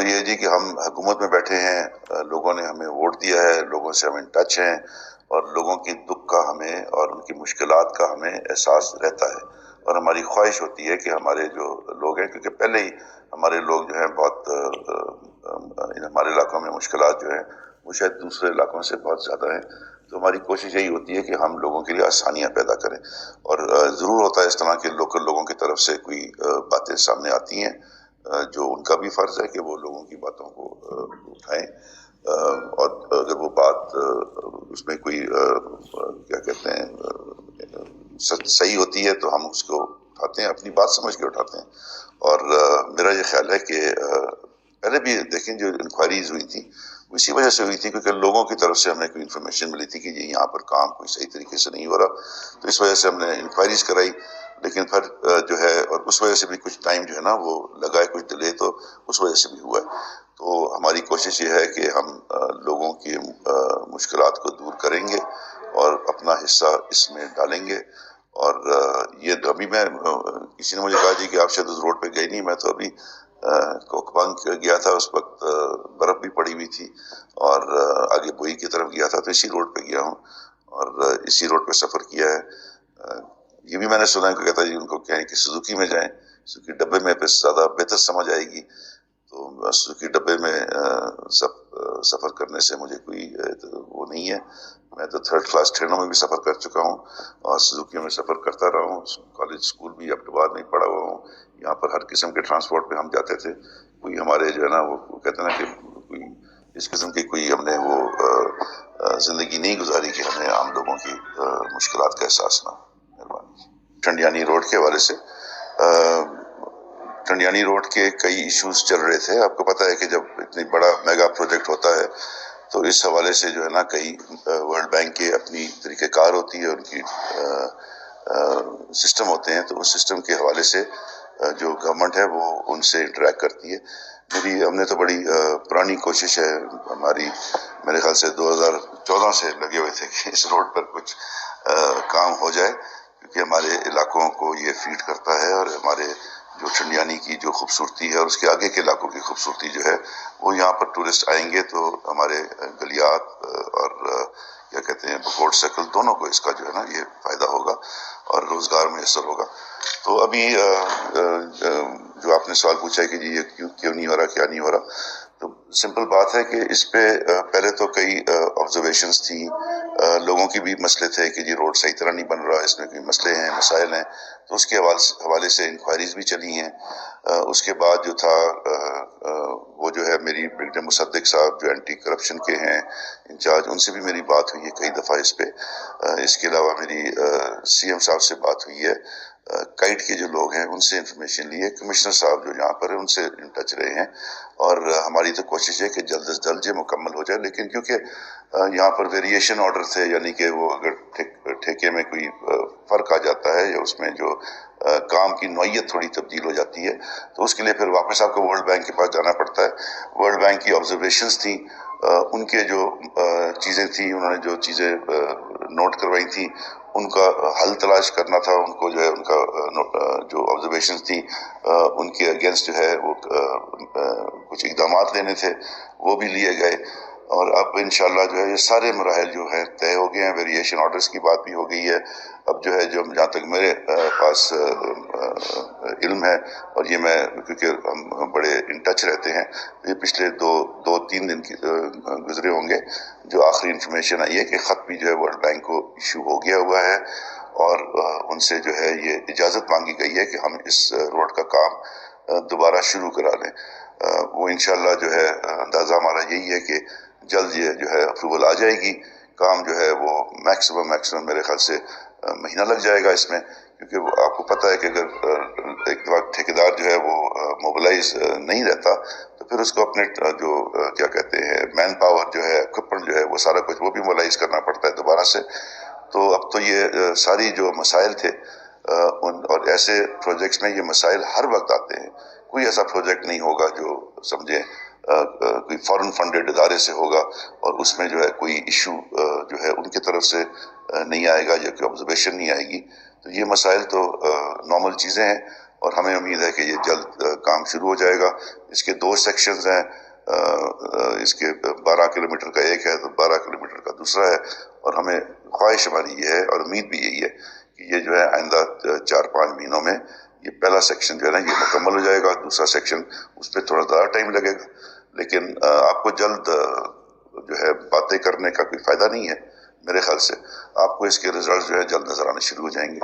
تو یہ ہے جی کہ ہم حکومت میں بیٹھے ہیں، لوگوں نے ہمیں ووٹ دیا ہے، لوگوں سے ہم ان ٹچ ہیں، اور لوگوں کی دکھ کا ہمیں اور ان کی مشکلات کا ہمیں احساس رہتا ہے، اور ہماری خواہش ہوتی ہے کہ ہمارے جو لوگ ہیں، کیونکہ پہلے ہی ہمارے لوگ جو ہیں بہت ہمارے علاقوں میں مشکلات جو ہیں وہ شاید دوسرے علاقوں سے بہت زیادہ ہیں، تو ہماری کوشش یہی ہوتی ہے کہ ہم لوگوں کے لیے آسانیاں پیدا کریں، اور ضرور ہوتا ہے اس طرح کے لوکل لوگوں کی طرف سے کوئی باتیں سامنے آتی ہیں جو ان کا بھی فرض ہے کہ وہ لوگوں کی باتوں کو اٹھائیں، اور اگر وہ بات اس میں کوئی کیا کہتے ہیں صحیح ہوتی ہے تو ہم اس کو اٹھاتے ہیں، اپنی بات سمجھ کے اٹھاتے ہیں، اور میرا یہ خیال ہے کہ پہلے بھی دیکھیں جو انکوائریز ہوئی تھی اسی وجہ سے ہوئی تھی کیونکہ لوگوں کی طرف سے ہمیں کوئی انفارمیشن ملی تھی کہ یہاں پر کام کوئی صحیح طریقے سے نہیں ہو رہا، تو اس وجہ سے ہم نے انکوائریز کرائی، لیکن پھر جو ہے اور اس وجہ سے بھی کچھ ٹائم جو ہے نا وہ لگا ہے، کچھ ڈیلے تو اس وجہ سے بھی ہوا ہے، تو ہماری کوشش یہ ہے کہ ہم لوگوں کی مشکلات کو دور کریں گے اور اپنا حصہ اس میں ڈالیں گے، اور یہ ابھی میں کسی نے مجھے کہا جی کہ آپ شاید اس روڈ پہ گئے نہیں، میں تو ابھی کوکبانگ گیا تھا، اس وقت برف بھی پڑی ہوئی تھی، اور آگے بوئی کی طرف گیا تھا، تو اسی روڈ پہ گیا ہوں اور اسی روڈ پہ سفر کیا ہے۔ یہ بھی میں نے سنا ہے کہ کہتا ہے ان کو کہیں کہ سوزوکی میں جائیں، سوزوکی ڈبے میں پہ زیادہ بہتر سمجھ آئے گی، تو سوزوکی ڈبے میں سفر کرنے سے مجھے کوئی وہ نہیں ہے، میں تو تھرڈ کلاس ٹرینوں میں بھی سفر کر چکا ہوں اور سوزوکی میں سفر کرتا رہا ہوں، کالج اسکول بھی اپ ٹو بعد میں پڑھا ہوا ہوں، یہاں پر ہر قسم کے ٹرانسپورٹ پہ ہم جاتے تھے، کوئی ہمارے جو ہے نا وہ کہتے ہیں نا کہ کوئی اس قسم کی کوئی ہم نے وہ زندگی نہیں گزاری کہ ہمیں عام لوگوں کی مشکلات کا احساس نہ ہو۔ مہربانی۔ ٹنڈیانی روڈ کے حوالے سے ٹنڈیانی روڈ کے کئی ایشوز چل رہے تھے، آپ کو پتہ ہے کہ جب اتنی بڑا میگا پروجیکٹ ہوتا ہے تو اس حوالے سے جو ہے نا کئی ورلڈ بینک کے اپنی طریقہ کار ہوتی ہے، ان کی سسٹم ہوتے ہیں، تو اس سسٹم کے حوالے سے جو گورنمنٹ ہے وہ ان سے انٹریکٹ کرتی ہے۔ ہم نے تو بڑی پرانی کوشش ہے ہماری، میرے خیال سے 2014 سے لگے ہوئے تھے کہ اس روڈ پر کچھ کام ہو جائے، کیونکہ ہمارے علاقوں کو یہ فیڈ کرتا ہے، اور ہمارے جو ٹنڈیانی کی جو خوبصورتی ہے اور اس کے آگے کے علاقوں کی خوبصورتی جو ہے وہ یہاں پر ٹورسٹ آئیں گے تو ہمارے گلیات اور کیا کہتے ہیں بکوٹ سرکل دونوں کو اس کا جو ہے نا یہ فائدہ ہوگا اور روزگار میسر ہوگا۔ تو ابھی جو آپ نے سوال پوچھا ہے کہ جی یہ کیوں نہیں ہو رہا، کیا نہیں ہو رہا، تو سمپل بات ہے کہ اس پہ پہلے تو کئی آبزرویشنز تھیں، لوگوں کی بھی مسئلے تھے کہ جی روڈ صحیح طرح نہیں بن رہا، اس میں کوئی مسئلے ہیں، مسائل ہیں، تو اس کے حوالے سے انکوائریز بھی چلی ہیں۔ اس کے بعد جو تھا وہ جو ہے میری برگیڈیئر مصدق صاحب جو اینٹی کرپشن کے ہیں انچارج، ان سے بھی میری بات ہوئی ہے کئی دفعہ اس پہ۔ اس کے علاوہ میری سی ایم صاحب سے بات ہوئی ہے، کائٹ کے جو لوگ ہیں ان سے انفارمیشن لی ہے، کمشنر صاحب جو یہاں پر ہیں ان سے ان ٹچ رہے ہیں، اور ہماری تو کوشش ہے کہ جلد از جلد یہ مکمل ہو جائے، لیکن کیونکہ یہاں پر ویریشن آرڈر تھے، یعنی کہ وہ اگر ٹھیکے میں کوئی فرق آ جاتا ہے یا اس میں جو کام کی نوعیت تھوڑی تبدیل ہو جاتی ہے تو اس کے لیے پھر واپس آپ کو ورلڈ بینک کے پاس جانا پڑتا ہے۔ ورلڈ بینک کی آبزرویشنز تھیں، ان کے جو چیزیں تھیں، انہوں نے جو چیزیں نوٹ کروائی تھیں ان کا حل تلاش کرنا تھا، ان کو جو ہے ان کا جو آبزرویشنز تھیں ان کے اگینسٹ جو ہے وہ کچھ اقدامات لینے تھے، وہ بھی لیے گئے، اور اب انشاءاللہ جو ہے یہ سارے مراحل جو ہیں طے ہو گئے ہیں، ویریشن آرڈرز کی بات بھی ہو گئی ہے۔ اب جو ہے جہاں تک میرے پاس علم ہے، اور یہ میں کیونکہ ہم بڑے ان ٹچ رہتے ہیں، یہ پچھلے دو تین دن گزرے ہوں گے جو آخری انفارمیشن آئی ہے کہ خط بھی جو ہے ورلڈ بینک کو ایشو ہو گیا ہوا ہے، اور ان سے جو ہے یہ اجازت مانگی گئی ہے کہ ہم اس روڈ کا کام دوبارہ شروع کرا لیں۔ وہ انشاءاللہ جو ہے اندازہ ہمارا یہی ہے کہ جلد یہ جو ہے اپروول آ جائے گی، کام جو ہے وہ میکسیمم میرے خیال سے مہینہ لگ جائے گا اس میں، کیونکہ آپ کو پتہ ہے کہ اگر ایک وقت ٹھیکیدار جو ہے وہ موبلائز نہیں رہتا تو پھر اس کو اپنے جو کیا کہتے ہیں مین پاور جو ہے، اکوپمنٹ جو ہے، وہ سارا کچھ وہ بھی موبلائز کرنا پڑتا ہے دوبارہ سے۔ تو اب تو یہ ساری جو مسائل تھے اور ایسے پروجیکٹس میں یہ مسائل ہر وقت آتے ہیں، کوئی ایسا پروجیکٹ نہیں ہوگا جو سمجھیں کوئی فورن فنڈڈ ادارے سے ہوگا اور اس میں جو ہے کوئی ایشو جو ہے ان کی طرف سے نہیں آئے گا یا کوئی آبزرویشن نہیں آئے گی، تو یہ مسائل تو نارمل چیزیں ہیں۔ اور ہمیں امید ہے کہ یہ جلد کام شروع ہو جائے گا۔ اس کے 2 سیکشنز ہیں، اس کے 12 کلومیٹر کا ایک ہے تو 12 کلومیٹر کا دوسرا ہے، اور ہمیں خواہش ہماری یہ ہے اور امید بھی یہی ہے کہ یہ جو ہے آئندہ 4-5 مہینوں میں یہ پہلا سیکشن جو ہے نا یہ مکمل ہو جائے گا۔ دوسرا سیکشن اس پہ تھوڑا زیادہ ٹائم لگے گا، لیکن آپ کو جلد جو ہے باتیں کرنے کا کوئی فائدہ نہیں ہے۔ میرے خیال سے آپ کو اس کے ریزلٹ جو ہے جلد نظر آنے شروع ہو جائیں گے۔